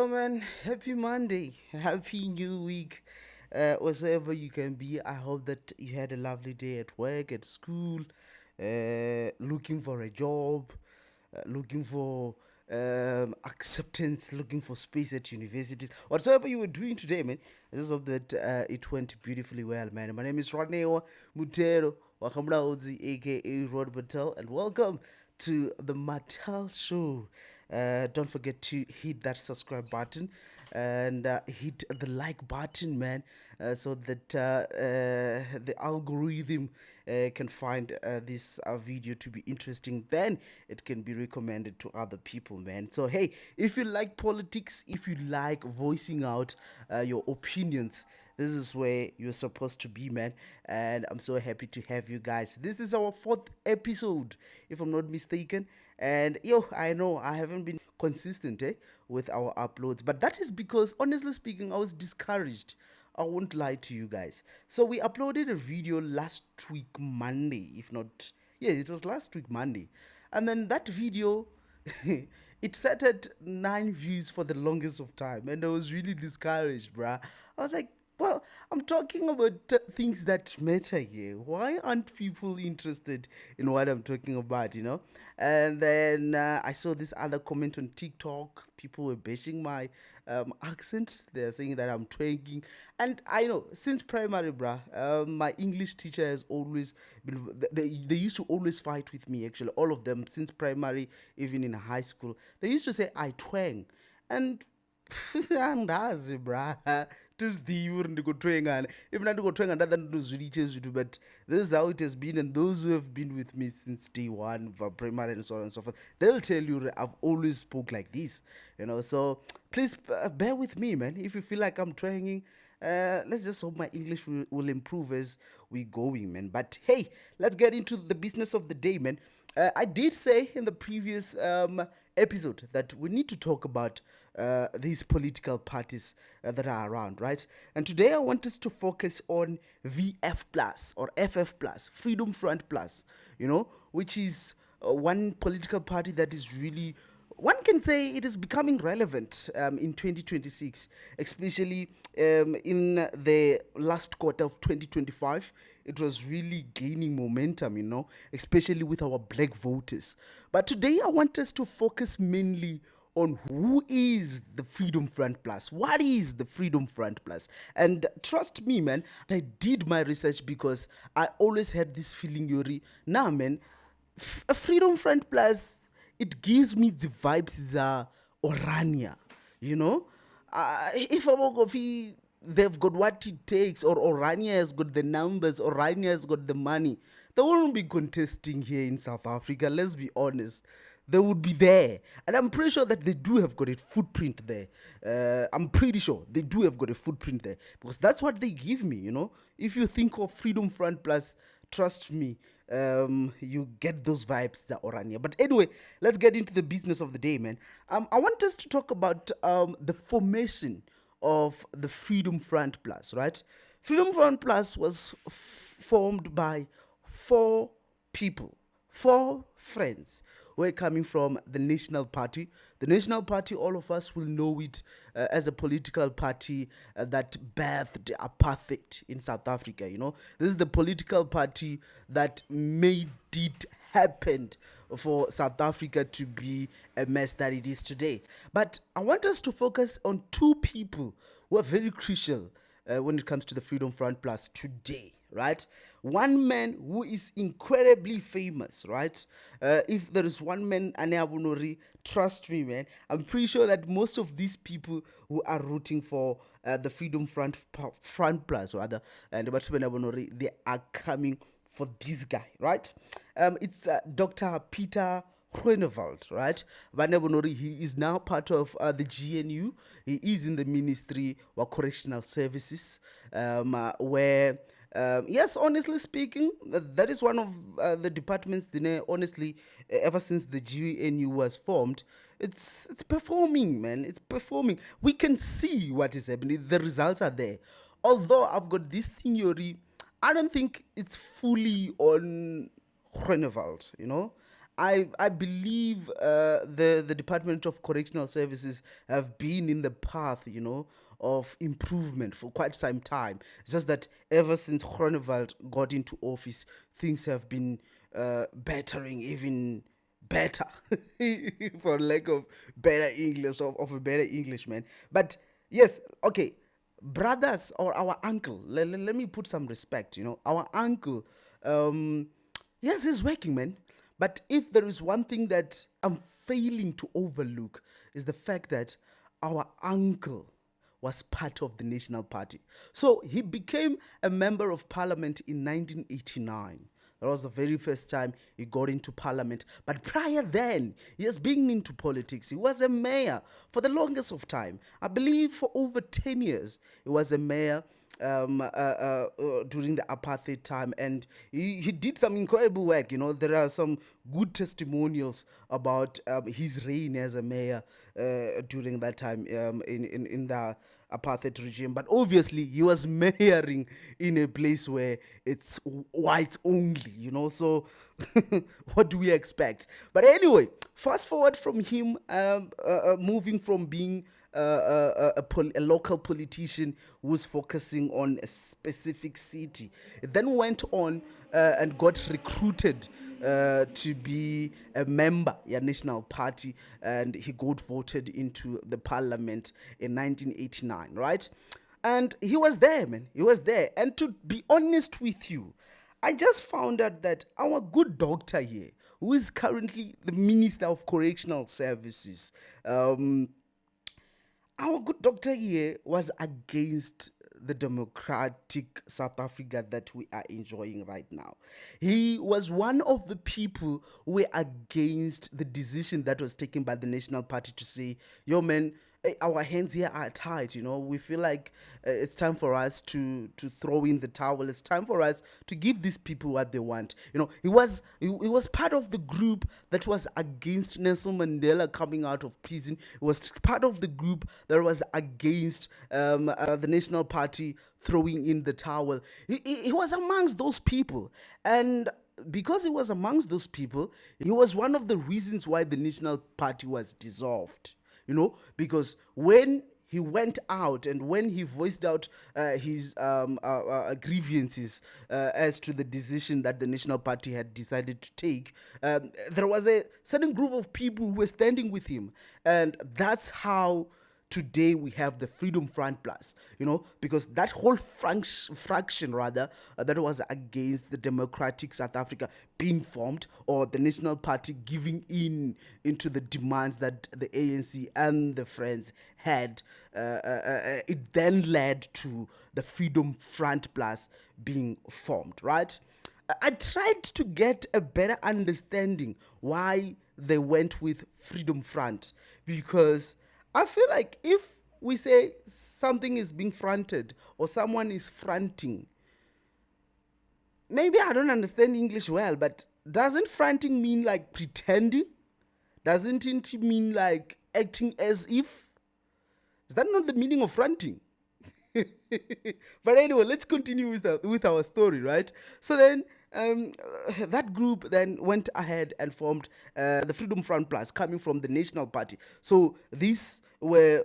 Yo, man, happy Monday, happy new week, wherever you can be. I hope that you had a lovely day at work, at school, looking for a job, looking for acceptance, looking for space at universities. Whatsoever you were doing today, man, I just hope that it went beautifully well, man. My name is Rodney Mutero Wakamlaudzi, aka Rod Batel, and welcome to the Mattel Show. Don't forget to hit that subscribe button and hit the like button, man, so that the algorithm can find this video to be interesting. Then it can be recommended to other people, man. So, hey, if you like politics, if you like voicing out your opinions, this is where you're supposed to be, man. And I'm so happy to have you guys. This is our fourth episode, if I'm not mistaken. And yo, I know I haven't been consistent with our uploads, but that is because, honestly speaking, I was discouraged. I won't lie to you guys. So we uploaded a video last week Monday, if not, yeah, it was last week Monday. And then that video, it sat at 9 views for the longest of time. And I was really discouraged, bruh. I was like, well, I'm talking about things that matter here. Why aren't people interested in what I'm talking about, you know? And then I saw this other comment on TikTok. People were bashing my accent. They're saying that I'm twanking. And I know, since primary, bruh, my English teacher has always been, they used to always fight with me, actually, all of them, since primary, even in high school. They used to say, I twang. And andazi bra tizidhiwi ndikutwengana if ndandikutwenga ndada ndinozviriche zvitu but this is how it has been, and those who have been with me since day one for primary and so on and so forth, they'll tell you that I've always spoke like this, you know. So please bear with me, man. If you feel like I'm twanging, let's just hope my English will improve as we going, man. But hey, let's get into the business of the day, man. I did say in the previous episode that we need to talk about these political parties that are around, right? And today I want us to focus on VF Plus or FF Plus, Freedom Front Plus, you know, which is one political party that is really, one can say it is becoming relevant in 2026, especially in the last quarter of 2025. It was really gaining momentum, you know, especially with our black voters. But today I want us to focus mainly on who is the Freedom Front Plus. What is the Freedom Front Plus? And trust me, man, I did my research because I always had this feeling, Yuri. Nah, man, a Freedom Front Plus, it gives me the vibes that Orania, you know? If I'm going they've got what it takes, or Orania has got the numbers, Orania has got the money, they wouldn't be contesting here in South Africa, let's be honest. They would be there. And I'm pretty sure that they do have got a footprint there. I'm pretty sure they do have got a footprint there. Because that's what they give me, you know. If you think of Freedom Front Plus, trust me, you get those vibes that Orania. But anyway, let's get into the business of the day, man. I want us to talk about the formation of the Freedom Front Plus, right? Freedom Front Plus was formed by four people, four friends who are coming from the National Party. The National Party, all of us will know it as a political party that birthed apartheid in South Africa, you know. This is the political party that made it happen for South Africa to be a mess that it is today. But I want us to focus on two people who are very crucial when it comes to the Freedom Front Plus today, right? One man who is incredibly famous, right? If there is one man, Ane Abunori, trust me, man, I'm pretty sure that most of these people who are rooting for the Freedom Front Plus, rather, and Batman Abunori, they are coming for this guy, right? It's Dr. Peter Groenewald, right? Vanebonori, he is now part of the GNU. He is in the Ministry of Correctional Services, where, yes, honestly speaking, that is one of the departments, honestly, ever since the GNU was formed, it's performing, man. It's performing. We can see what is happening. The results are there. Although I've got this theory, I don't think it's fully on Groenewald, you know. I believe the Department of Correctional Services have been in the path, of improvement for quite some time. It's just that ever since Groenewald got into office, things have been bettering even better, for lack of better English, of a better English, man. But yes, okay, brothers or our uncle, let me put some respect, our uncle, yes, he's working, man. But if there is one thing that I'm failing to overlook, is the fact that our uncle was part of the National Party. So he became a member of parliament in 1989. That was the very first time he got into parliament. But prior then, he has been into politics. He was a mayor for the longest of time. I believe for over 10 years, he was a mayor during the apartheid time, and he did some incredible work. There are some good testimonials about his reign as a mayor during that time in the apartheid regime. But obviously, he was mayoring in a place where it's white only, so what do we expect? But anyway, fast forward from him moving from being a local politician who was focusing on a specific city. It then went on and got recruited to be a member of National Party, and he got voted into the parliament in 1989, right? And he was there, man. He was there. And to be honest with you, I just found out that our good doctor here, who is currently the Minister of Correctional Services, our good doctor here was against the democratic South Africa that we are enjoying right now. He was one of the people who were against the decision that was taken by the National Party to say, yo, man, our hands here are tied. We feel like it's time for us to throw in the towel. It's time for us to give these people what they want. He was part of the group that was against Nelson Mandela coming out of prison. He was part of the group that was against the National Party throwing in the towel. He was amongst those people, and because he was amongst those people, he was one of the reasons why the National Party was dissolved. Because when he went out and when he voiced out his grievances as to the decision that the National Party had decided to take, there was a certain group of people who were standing with him. And that's how today we have the Freedom Front Plus, because that whole fraction rather that was against the democratic South Africa being formed, or the National Party giving into the demands that the ANC and the Friends had, it then led to the Freedom Front Plus being formed, right? I tried to get a better understanding why they went with Freedom Front, because I feel like if we say something is being fronted or someone is fronting, maybe I don't understand English well, but doesn't fronting mean like pretending? Doesn't it mean like acting as if? Is that not the meaning of fronting? But anyway, let's continue with our story, right? So then that group then went ahead and formed the Freedom Front Plus, coming from the National Party. So these were,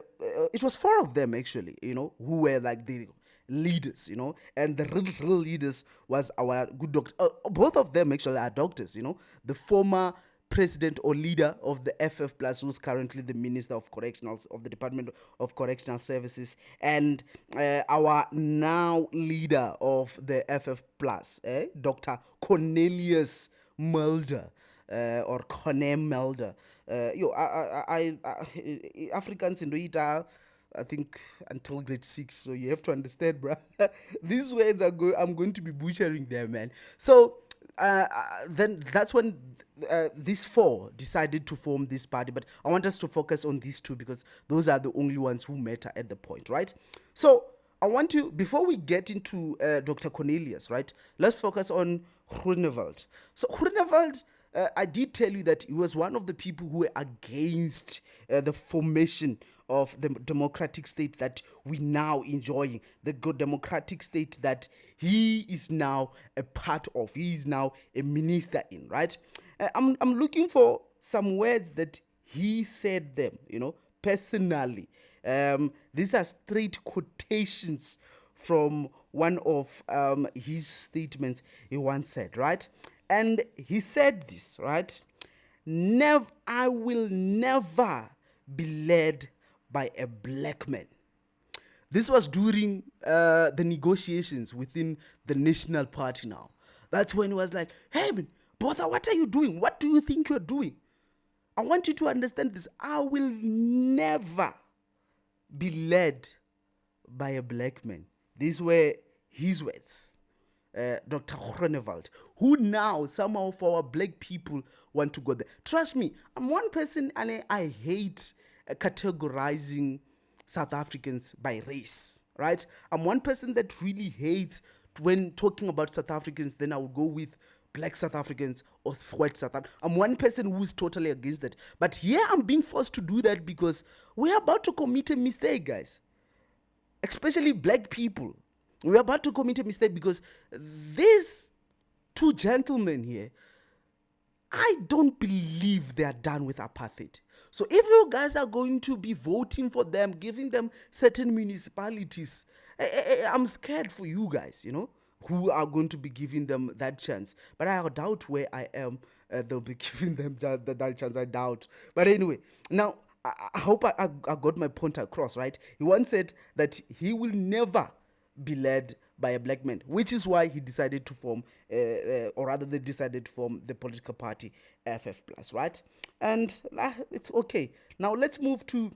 it was 4 of them actually, who were like the leaders, and the real leaders was our good doctor. Both of them actually are doctors, the former president or leader of the FF Plus, who's currently the Minister of Correctionals of the Department of Correctional Services, and our now leader of the FF Plus, Dr. Cornelius Mulder, or Cone Mulder. Africans in the I think until grade 6, so you have to understand, bro. These words I'm going to be butchering them, man. So then that's when these 4 decided to form this party, but I want us to focus on these 2 because those are the only ones who matter at the point, right? So I want to, before we get into Dr. Cornelius, right, let's focus on Groenewald. So Groenewald, I did tell you that he was one of the people who were against the formation of the democratic state that we now enjoying, the good democratic state that he is now a part of, he is now a minister in, right? I'm looking for some words that he said them, personally. These are straight quotations from one of his statements he once said, right? And he said this, right? Never, I will never be led by a black man. This was during the negotiations within the National Party now. That's when he was like, hey, man, brother, what are you doing? What do you think you're doing? I want you to understand this. I will never be led by a black man. These were his words. Dr. Groenewald, who now somehow for our black people want to go there. Trust me, I'm one person and I hate categorizing South Africans by race, right? I'm one person that really hates when talking about South Africans, then I will go with black South Africans or white South Africans. I'm one person who's totally against that. But here I'm being forced to do that because we're about to commit a mistake, guys. Especially black people. We're about to commit a mistake because these two gentlemen here, I don't believe they are done with apartheid. So if you guys are going to be voting for them, giving them certain municipalities, I'm scared for you guys, who are going to be giving them that chance. But I doubt where I am, they'll be giving them that chance. I doubt. But anyway, now, I hope I got my point across, right? He once said that he will never be led by a black man, which is why he decided to form, or rather they decided to form the political party FF Plus, right? And it's okay. Now let's move to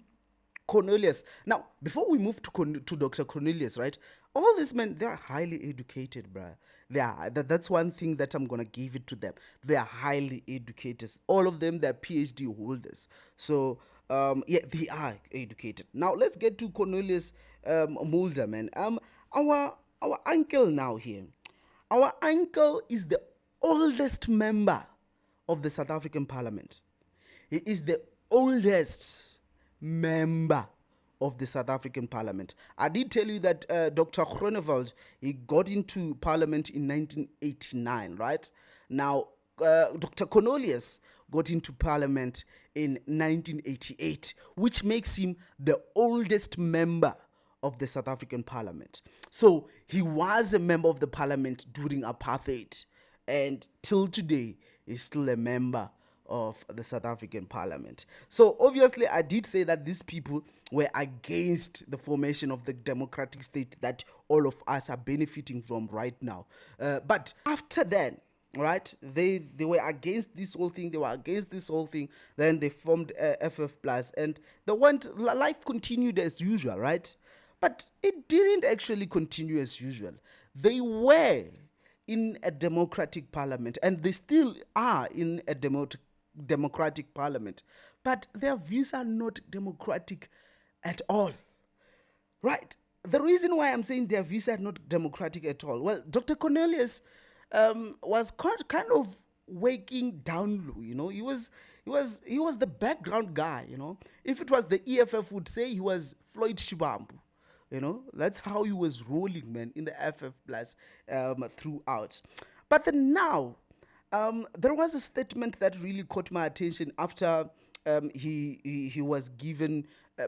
Cornelius. Now, before we move to Dr. Cornelius, right? All these men, they are highly educated, bruh. That's one thing that I'm gonna give it to them. They are highly educated. All of them, they're PhD holders. So yeah, they are educated. Now let's get to Cornelius Mulder, man. Our uncle now here. Our uncle is the oldest member of the South African Parliament. He is the oldest member of the South African Parliament. I did tell you that Dr. Groenewald, he got into Parliament in 1989, right? Now, Dr. Cornelius got into Parliament in 1988, which makes him the oldest member of the South African Parliament. So he was a member of the Parliament during apartheid, and till today is still a member of the South African Parliament. So obviously I did say that these people were against the formation of the democratic state that all of us are benefiting from right now. But after then, right, they were against this whole thing. They were against this whole thing. Then they formed FF Plus, and life continued as usual, right? But it didn't actually continue as usual. They were in a democratic parliament, and they still are in a democratic parliament, but their views are not democratic at all, right? The reason why I'm saying their views are not democratic at all, well, Dr. Cornelius was kind of waking down low. He was the background guy. If it was the EFF, would say he was Floyd Shibambu. That's how he was rolling, man, in the FF Plus throughout. But then now, there was a statement that really caught my attention after he was given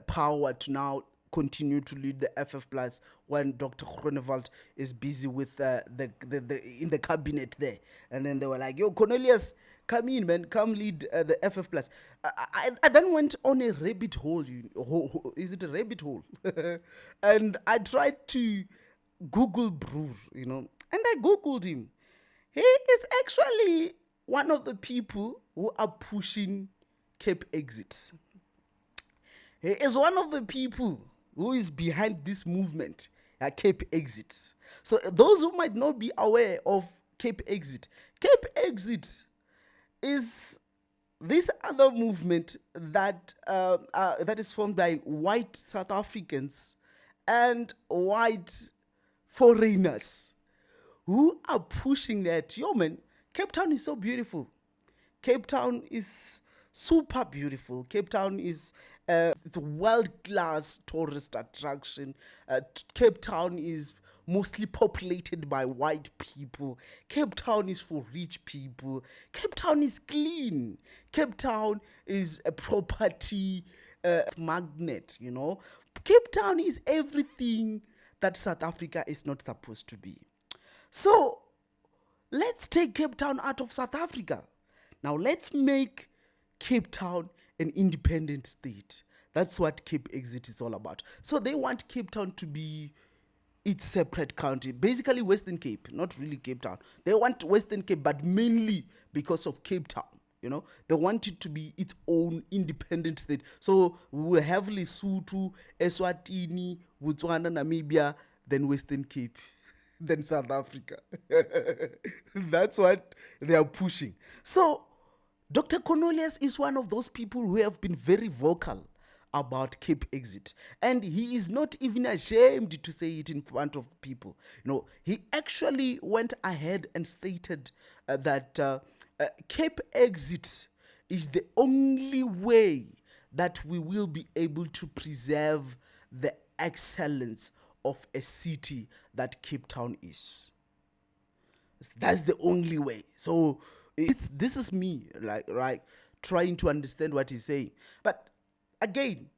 power to now continue to lead the FF Plus when Dr. Groenewald is busy with in the cabinet there. And then they were like, yo, Cornelius, come in, man, come lead the FF Plus. I then went on a rabbit hole. Is it a rabbit hole? And I tried to Google Brewer, and I Googled him. He is actually one of the people who are pushing Cape Exit. He is one of the people who is behind this movement, Cape Exit. So those who might not be aware of Cape Exit is this other movement that is formed by white South Africans and white foreigners who are pushing that. Yo, man, Cape Town is so beautiful. Cape Town is super beautiful. Cape Town is it's a world-class tourist attraction. Cape Town is mostly populated by white people. Cape Town is for rich people. Cape Town is clean. Cape Town is a property magnet, you know. Cape Town is everything that South Africa is not supposed to be. So let's take Cape Town out of South Africa. Now let's make Cape Town an independent state. That's what Cape Exit is all about. So they want Cape Town to be its separate county, basically Western Cape, not really Cape Town. They want Western Cape, but mainly because of Cape Town. You know, they want it to be its own independent state. So we will have Lesotho, Eswatini, Botswana, Namibia, then Western Cape, then South Africa. That's what they are pushing. So Dr. Cornelius is one of those people who have been very vocal about Cape Exit. And he is not even ashamed to say it in front of people. You know, he actually went ahead and stated that Cape Exit is the only way that we will be able to preserve the excellence of a city that Cape Town is. That's the only way. So this is me, like, right, trying to understand what he's saying. But again,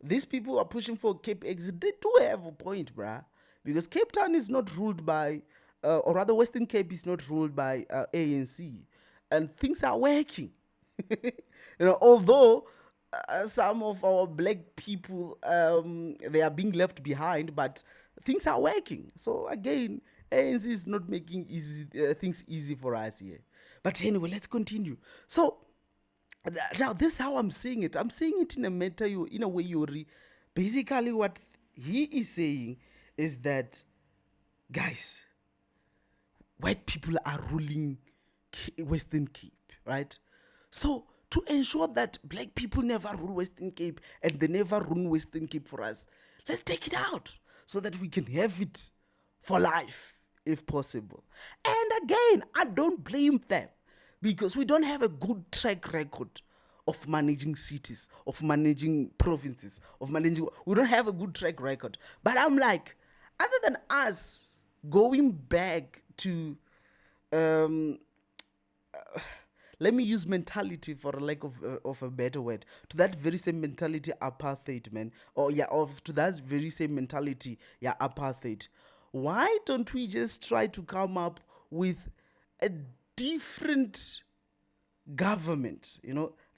these people are pushing for Cape Exit. They do have a point, bruh. Because Cape Town is not ruled by, or rather Western Cape is not ruled by ANC. And things are working. You know, although some of our black people, they are being left behind, but things are working. So again, ANC is not making things easy for us here. But anyway, let's continue. So now this is how I'm seeing it. I'm seeing it in a matter, in a way, Yuri. Basically, what he is saying is that, guys, white people are ruling Western Cape, right? So to ensure that black people never rule Western Cape and they never rule Western Cape for us, let's take it out so that we can have it for life, if possible. And again, I don't blame them because we don't have a good track record of managing cities, of managing provinces, we don't have a good track record. But I'm like, other than us going back to, let me use mentality for a lack of a better word, to that very same mentality, apartheid, man, to that very same mentality, apartheid. Why don't we just try to come up with a different government,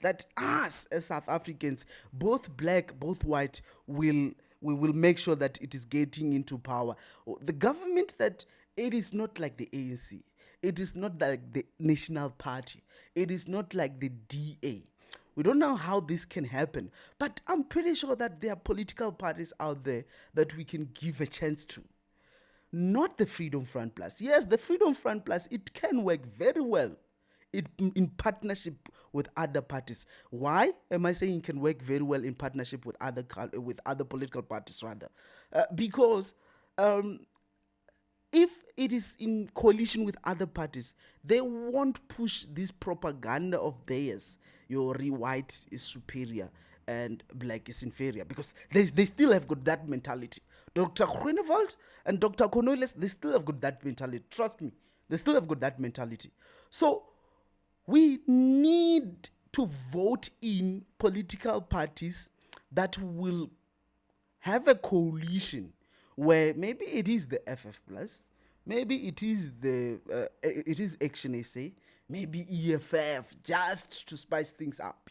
that us as South Africans, both black, both white, we will make sure that it is getting into power. The government that it is not like the ANC. It is not like the National Party. It is not like the DA. We don't know how this can happen, but I'm pretty sure that there are political parties out there that we can give a chance to. Not the Freedom Front Plus. Yes, the Freedom Front Plus, it can work very well in partnership with other parties. Why am I saying it can work very well in partnership with other political parties, rather? Because if it is in coalition with other parties, they won't push this propaganda of theirs. Your white is superior and black is inferior, because they still have got that mentality. Dr. Groenewald and Dr. Cornelius, they still have got that mentality. Trust me, they still have got that mentality. So we need to vote in political parties that will have a coalition where maybe it is the FF Plus, maybe it is Action SA, maybe EFF, just to spice things up,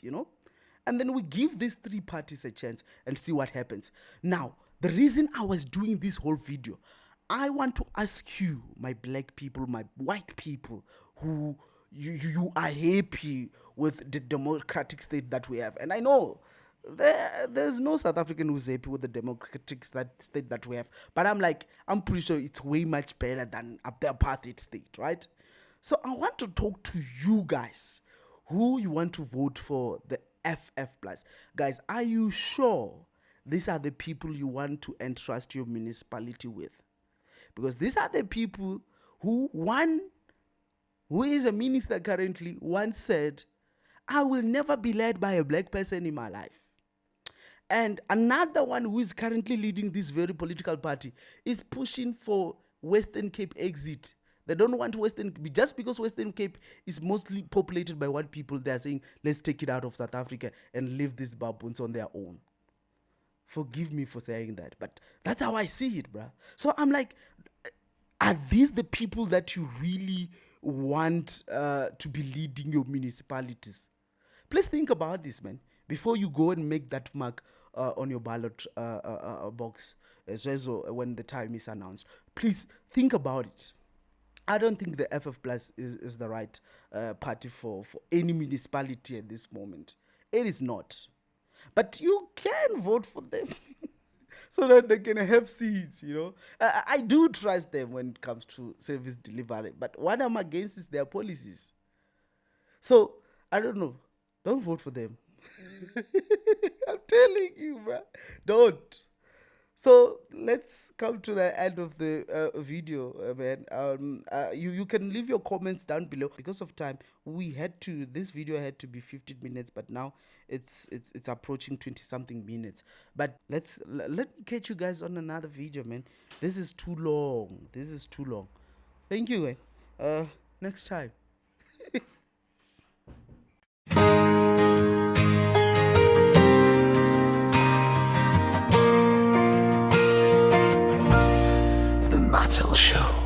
And then we give these three parties a chance and see what happens. Now, the reason I was doing this whole video, I want to ask you, my black people, my white people, who you are happy with the democratic state that we have. And I know there's no South African who's happy with the democratic state that we have. But I'm pretty sure it's way much better than the apartheid state, right? So I want to talk to you guys who you want to vote for the FF Plus. Guys, are you sure these are the people you want to entrust your municipality with? Because these are the people who is a minister currently once said, I will never be led by a black person in my life. And another one who is currently leading this very political party is pushing for Western Cape exit. They don't want Western, just because Western Cape is mostly populated by white people, they're saying, let's take it out of South Africa and leave these baboons on their own. Forgive me for saying that, but that's how I see it, bruh. So I'm like, are these the people that you really want to be leading your municipalities? Please think about this, man, before you go and make that mark on your ballot box, so when the time is announced. Please think about it. I don't think the FF Plus is the right party for any municipality at this moment. It is not. But you can vote for them so that they can have seats, you know. I do trust them when it comes to service delivery, but what I'm against is their policies. So, I don't know. Don't vote for them. I'm telling you, bro. Don't. So let's come to the end of the video, man. You can leave your comments down below. Because of time, this video had to be 15 minutes, but now it's approaching 20 something minutes. But let me catch you guys on another video, man. This is too long. Thank you, man. Next time. Show.